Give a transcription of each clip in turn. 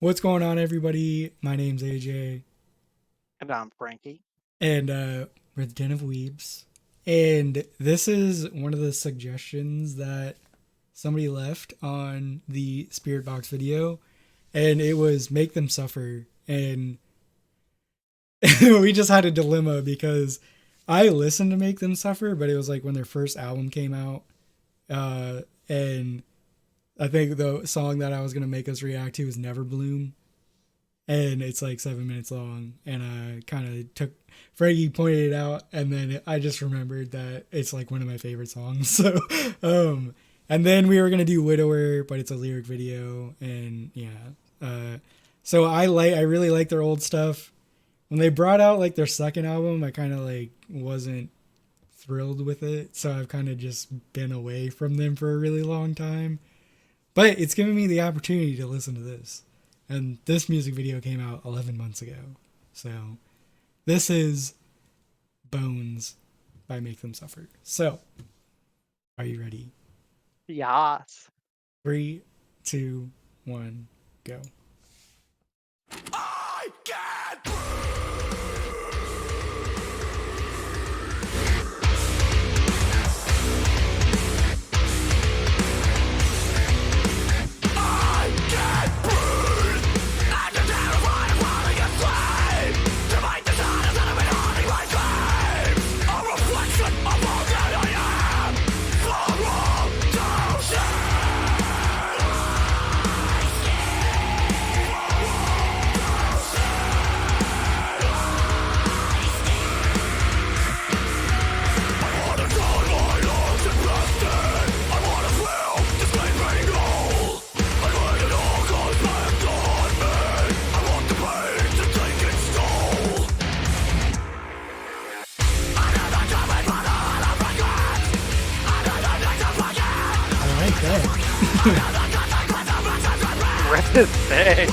What's going on, everybody? My name's AJ, And I'm Frankie. and we're the Den of Weebs. And this is one of the suggestions that somebody left on the Spiritbox video, and it was Make Them Suffer. And we just had a dilemma because I listened to Make Them Suffer, but it was like when their first album came out. And I think the song that I was going to make us react to is Never Bloom, and it's like 7 minutes long, and I kind of took Frankie pointed it out, and then I just remembered that it's like one of my favorite songs. So and then we were gonna do Widower, but it's a lyric video, and so I really like their old stuff. When they brought out like their second album, I kind of like wasn't thrilled with it, so I've kind of just been away from them for a really long time, but it's given me the opportunity to listen to this. And this music video came out 11 months ago. So this is Bones by Make Them Suffer. So, are you ready? Yes. 3, 2, 1, go. I can't breathe. I can't breathe. I'm too terrified of falling asleep. To make the silence that I've been haunting my dreams. A reflection of all that I am. For all to see. I like that. Rip is sick.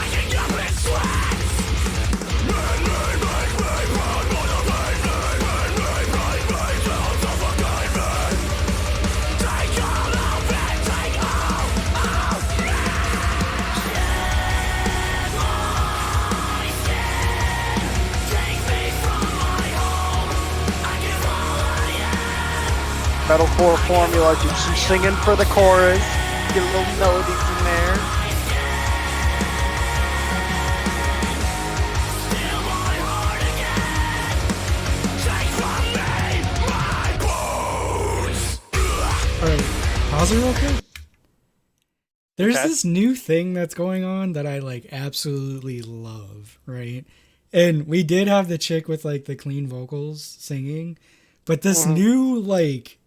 Metalcore formula, do some singing for the chorus, get little melodies in there. Alright, pause it real quick. There's Okay. this new thing that's going on that I like absolutely love, right? And we did have the chick with like the clean vocals singing, but this Mhm. new like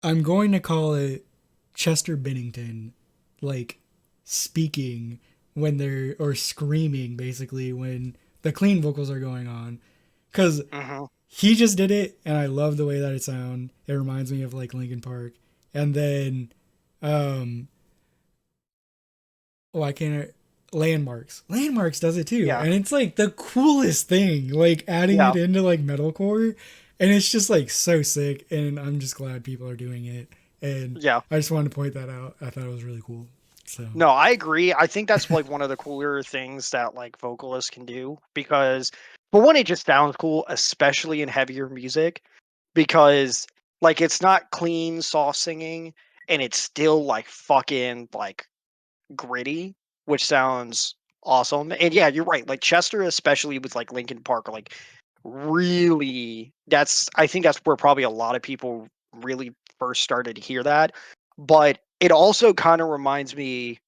I'm going to call it Chester Bennington, like speaking when they're or screaming basically when the clean vocals are going on, because Mhm. he just did it, and I love the way that it sounds. It reminds me of like Linkin Park, and then I can't. Landmarks does it too, Yeah. and it's like the coolest thing, like adding Yeah. it into like metalcore, and it's just like so sick, and I'm just glad people are doing it, and Yeah. I just wanted to point that out. I thought it was really cool. So No, I agree. I think that's like one of the cooler things that like vocalists can do because, for one, it just sounds cool, especially in heavier music, because like it's not clean, soft singing, and it's still like fucking like gritty, which sounds awesome. And yeah, you're right. Like Chester, especially with like Linkin Park, like really, I think that's where probably a lot of people really first started to hear that. But it also kind of reminds me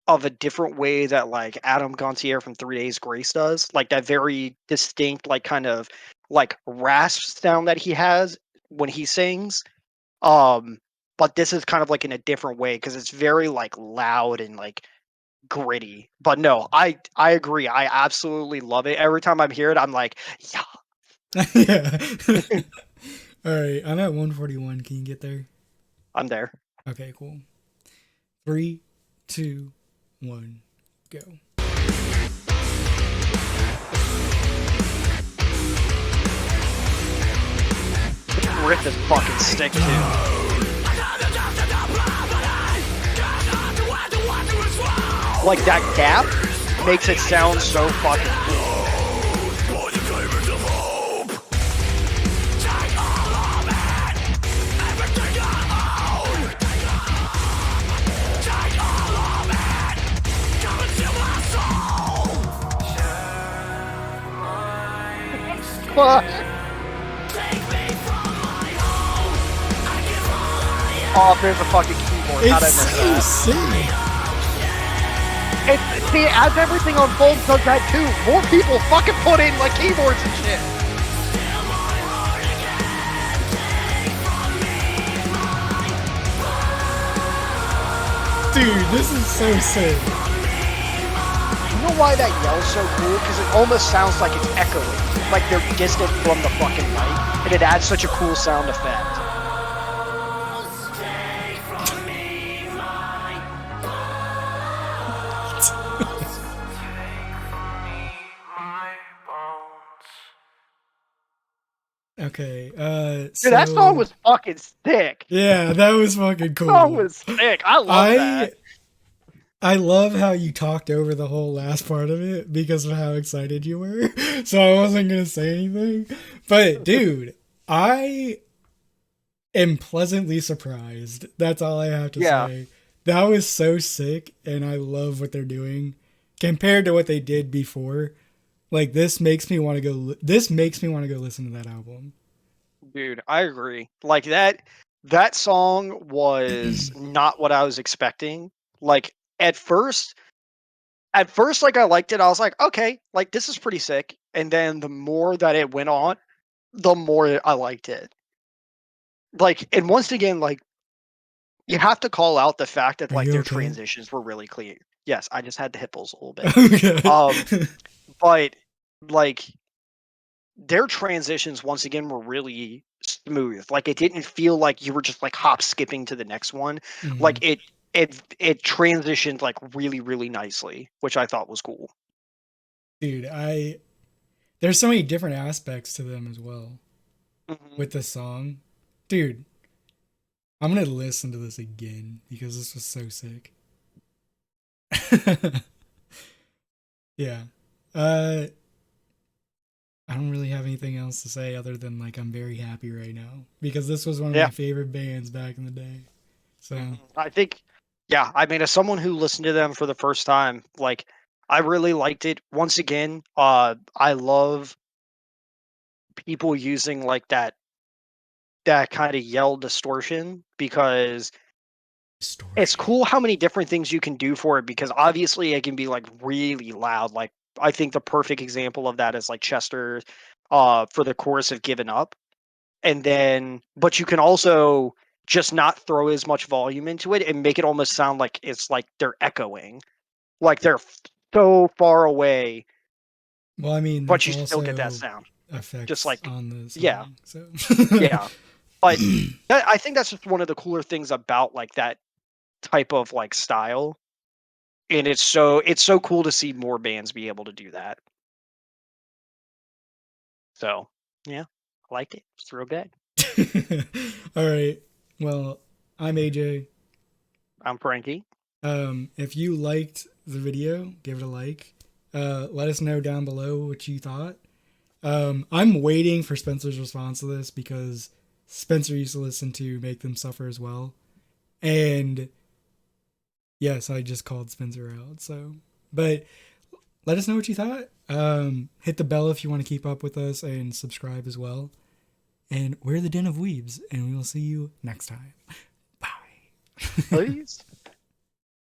of a different way that like Adam Gontier from 3 Days Grace does, like that very distinct, like kind of like rasp sound that he has when he sings. Um, but this is kind of like in a different way because it's very like loud and like gritty. But no, I agree. I absolutely love it. Every time I'm here it, I'm like, yeah, yeah. All right, I'm at 141. Can you get there? I'm there. Okay, cool. 3, 2, 1, go. Riff is fucking sick too. like that gap makes it sound so fucking cool. Fuck. Oh, there's a fucking keyboard. How'd I It's miss so that? sick. See, as everything unfolds, does that too. More people fucking put in like keyboards and shit. Dude, this is so sick. You know why that yell's so cool? Because it almost sounds like it's echoing, like they're distant from the fucking mic, and it adds such a cool sound effect. Okay, Dude, that song was fucking sick. Yeah, that was fucking cool. That song was sick. I love that. I love how you talked over the whole last part of it because of how excited you were. So I wasn't going to say anything. But dude, I am pleasantly surprised. That's all I have to say. That was so sick, and I love what they're doing compared to what they did before. Like, this makes me want to go listen to that album. Dude, I agree. Like that song was not what I was expecting. Like at first, like I liked it. I was like, okay, like this is pretty sick. And then the more that it went on, the more I liked it. Like, and once again, like you have to call out the fact that Are like you their okay? transitions were really clear. Yes, I just had the hippos a little bit. Okay. But like their transitions once again were really smooth. Like it didn't feel like you were just like hop skipping to the next one. Mhm. Like it transitioned like really, really nicely, which I thought was cool. Dude, there's so many different aspects to them as well with the song. Dude, I'm going to listen to this again because this was so sick. Yeah. I don't really have anything else to say other than like I'm very happy right now because this was one of my favorite bands back in the day. So I think, yeah, I mean, as someone who listened to them for the first time, like I really liked it. Once again, I love people using like that kind of yell distortion because it's cool how many different things you can do for it because obviously it can be like really loud. Like I think the perfect example of that is like Chester for the chorus of Given Up. And then but you can also just not throw as much volume into it and make it almost sound like it's like they're echoing. Like they're so far away. well, I mean, But that's you still get that also sound. effects Just like on the song. yeah. So Yeah. But I think that's just one of the cooler things about like that type of like style. And it's so cool to see more bands be able to do that. So yeah, I liked it. It's real good. All right. Well, I'm AJ. I'm Frankie. If you liked the video, give it a like. Let us know down below what you thought. I'm waiting for Spencer's response to this because Spencer used to listen to Make Them Suffer as well. And yes, I just called Spencer out. So, but let us know what you thought. Hit the bell if you want to keep up with us and subscribe as well. And we're the Den of Weebs, and we will see you next time. Bye. Please.